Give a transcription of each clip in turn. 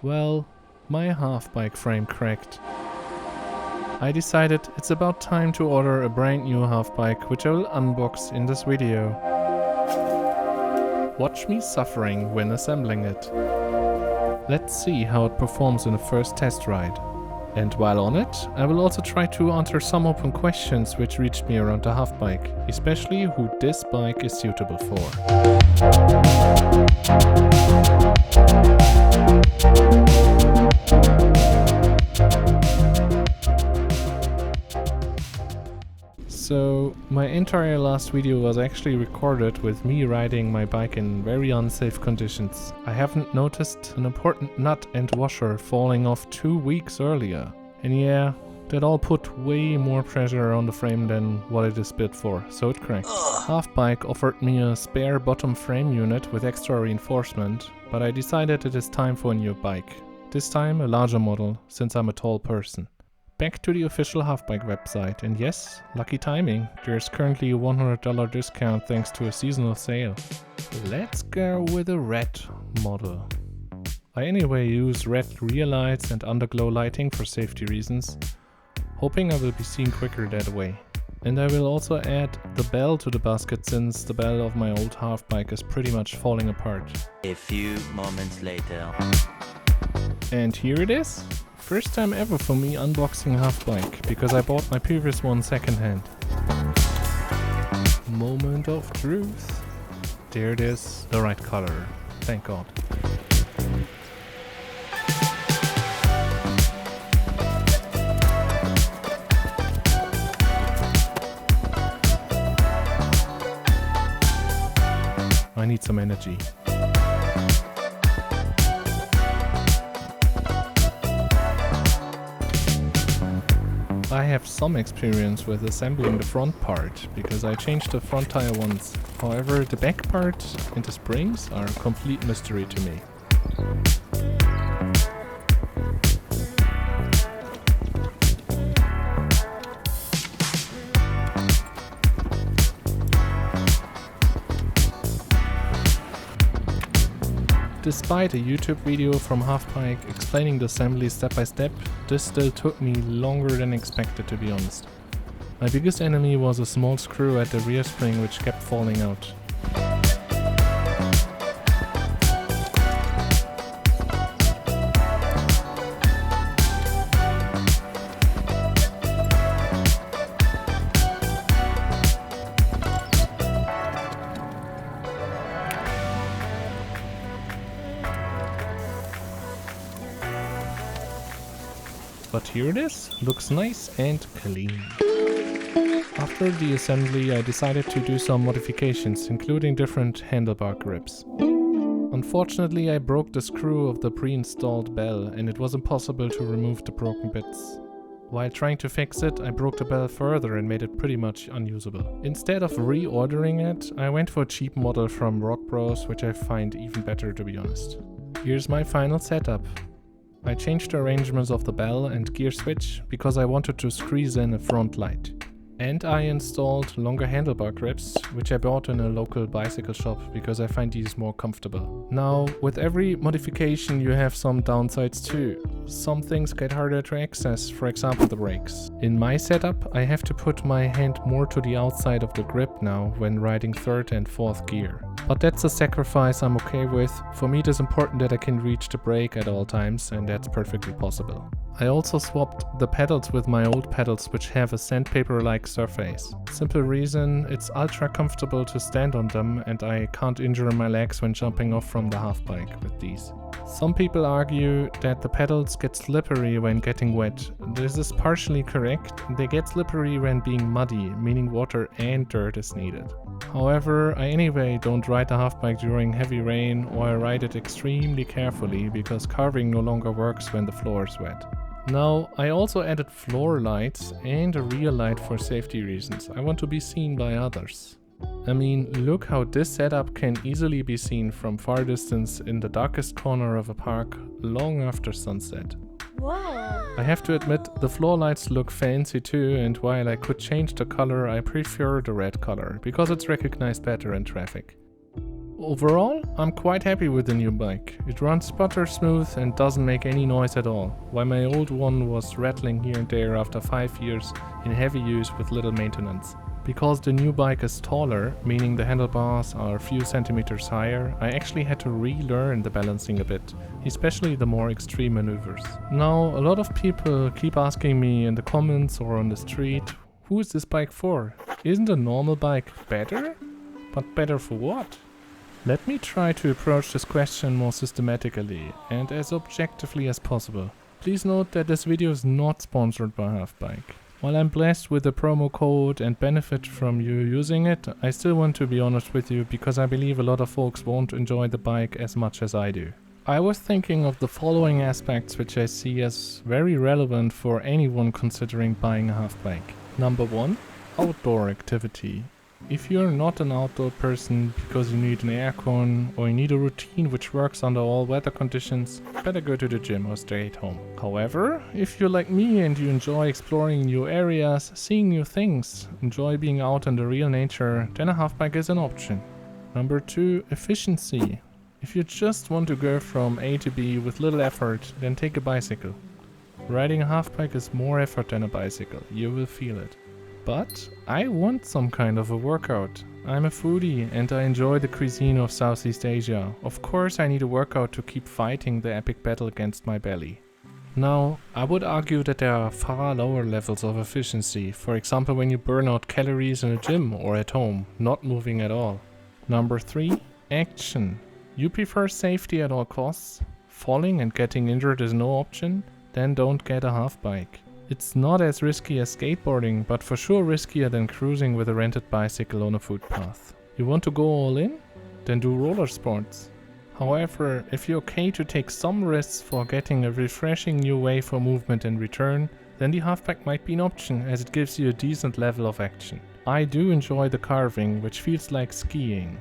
Well, my half-bike frame cracked. I decided it's about time to order a brand new half-bike, which I will unbox in this video. Watch me suffering when assembling it. Let's see how it performs in a first test ride. And while on it, I will also try to answer some open questions which reached me around the half-bike, especially who this bike is suitable for. So, my entire last video was actually recorded with me riding my bike in very unsafe conditions. I haven't noticed an important nut and washer falling off 2 weeks earlier. And yeah, that all put way more pressure on the frame than what it is built for, so it cracked. Half-bike offered me a spare bottom frame unit with extra reinforcement, but I decided it is time for a new bike. This time a larger model, since I'm a tall person. Back to the official half-bike website, and yes, lucky timing, there's currently a $100 discount thanks to a seasonal sale. Let's go with a red model. I anyway use red rear lights and underglow lighting for safety reasons, hoping I will be seen quicker that way. And I will also add the bell to the basket since the bell of my old half-bike is pretty much falling apart. A few moments later. And here it is. First time ever for me unboxing a half-bike, because I bought my previous one secondhand. Moment of truth. There it is, the right color. Thank God. I need some energy. I have some experience with assembling the front part, because I changed the front tire once. However, the back part and the springs are a complete mystery to me. Despite a YouTube video from Half-Bike explaining the assembly step by step, this still took me longer than expected, to be honest. My biggest enemy was a small screw at the rear spring which kept falling out. But here it is, looks nice and clean. After the assembly I decided to do some modifications, including different handlebar grips. Unfortunately I broke the screw of the pre-installed bell and it was impossible to remove the broken bits. While trying to fix it, I broke the bell further and made it pretty much unusable. Instead of reordering it, I went for a cheap model from Rock Bros, which I find even better, to be honest. Here's my final setup. I changed the arrangements of the bell and gear switch because I wanted to squeeze in a front light. And I installed longer handlebar grips, which I bought in a local bicycle shop because I find these more comfortable. Now, with every modification you have some downsides too. Some things get harder to access, for example the brakes. In my setup, I have to put my hand more to the outside of the grip now when riding third and fourth gear. But that's a sacrifice I'm okay with. For me it is important that I can reach the brake at all times, and that's perfectly possible. I also swapped the pedals with my old pedals, which have a sandpaper-like surface. Simple reason, it's ultra comfortable to stand on them and I can't injure my legs when jumping off from the half-bike with these. Some people argue that the pedals get slippery when getting wet. This is partially correct. They get slippery when being muddy, meaning water and dirt is needed. However, I anyway don't ride the half-bike during heavy rain, or I ride it extremely carefully because carving no longer works when the floor is wet. Now, I also added floor lights and a rear light for safety reasons. I want to be seen by others. I mean, look how this setup can easily be seen from far distance in the darkest corner of a park long after sunset. Wow! I have to admit, the floor lights look fancy too, and while I could change the color, I prefer the red color, because it's recognized better in traffic. Overall, I'm quite happy with the new bike. It runs butter smooth and doesn't make any noise at all, while my old one was rattling here and there after 5 years in heavy use with little maintenance. Because the new bike is taller, meaning the handlebars are a few centimeters higher, I actually had to relearn the balancing a bit, especially the more extreme maneuvers. Now, a lot of people keep asking me in the comments or on the street, who is this bike for? Isn't a normal bike better? But better for what? Let me try to approach this question more systematically and as objectively as possible. Please note that this video is not sponsored by Halfbike. While I'm blessed with the promo code and benefit from you using it, I still want to be honest with you because I believe a lot of folks won't enjoy the bike as much as I do. I was thinking of the following aspects which I see as very relevant for anyone considering buying a Halfbike. Number 1. Outdoor activity. If you're not an outdoor person because you need an aircon or you need a routine which works under all weather conditions, better go to the gym or stay at home. However, if you're like me and you enjoy exploring new areas, seeing new things, enjoy being out in the real nature, then a Halfbike is an option. Number 2, efficiency. If you just want to go from A to B with little effort, then take a bicycle. Riding a Halfbike is more effort than a bicycle, you will feel it. But I want some kind of a workout. I'm a foodie and I enjoy the cuisine of Southeast Asia. Of course I need a workout to keep fighting the epic battle against my belly. Now, I would argue that there are far lower levels of efficiency, for example when you burn out calories in a gym or at home, not moving at all. Number 3, action. You prefer safety at all costs? Falling and getting injured is no option? Then don't get a Halfbike. It's not as risky as skateboarding, but for sure riskier than cruising with a rented bicycle on a footpath. You want to go all in? Then do roller sports. However, if you're okay to take some risks for getting a refreshing new way for movement in return, then the Halfbike might be an option as it gives you a decent level of action. I do enjoy the carving, which feels like skiing.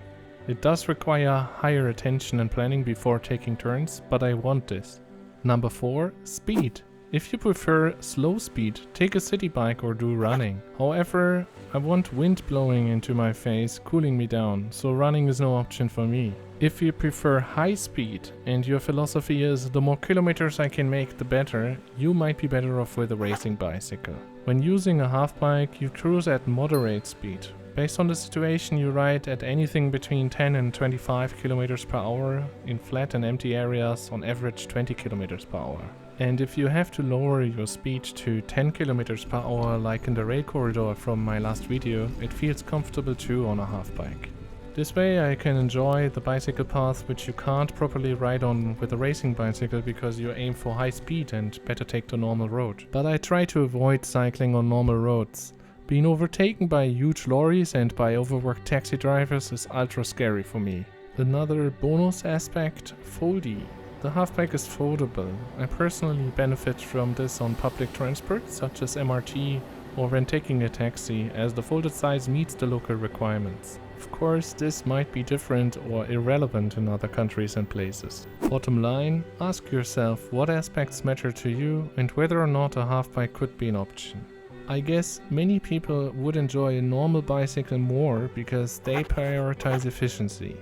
It does require higher attention and planning before taking turns, but I want this. Number 4, speed. If you prefer slow speed, take a city bike or do running. However, I want wind blowing into my face, cooling me down, so running is no option for me. If you prefer high speed and your philosophy is the more kilometers I can make the better, you might be better off with a racing bicycle. When using a Halfbike, you cruise at moderate speed. Based on the situation, you ride at anything between 10 and 25 km per hour, in flat and empty areas on average 20 km per hour. And if you have to lower your speed to 10 km per hour like in the rail corridor from my last video, it feels comfortable too on a Halfbike. This way I can enjoy the bicycle path which you can't properly ride on with a racing bicycle because you aim for high speed and better take the normal road. But I try to avoid cycling on normal roads. Being overtaken by huge lorries and by overworked taxi drivers is ultra scary for me. Another bonus aspect, foldy. The Halfbike is foldable. I personally benefit from this on public transport such as MRT or when taking a taxi, as the folded size meets the local requirements. Of course, this might be different or irrelevant in other countries and places. Bottom line, ask yourself what aspects matter to you and whether or not a Halfbike could be an option. I guess many people would enjoy a normal bicycle more because they prioritize efficiency.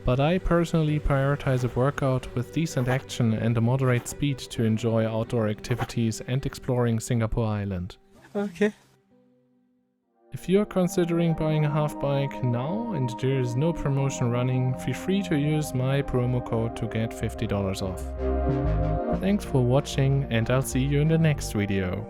But I personally prioritize a workout with decent action and a moderate speed to enjoy outdoor activities and exploring Singapore Island. Okay. If you're considering buying a Halfbike now and there is no promotion running, feel free to use my promo code to get $50 off. Thanks for watching and I'll see you in the next video.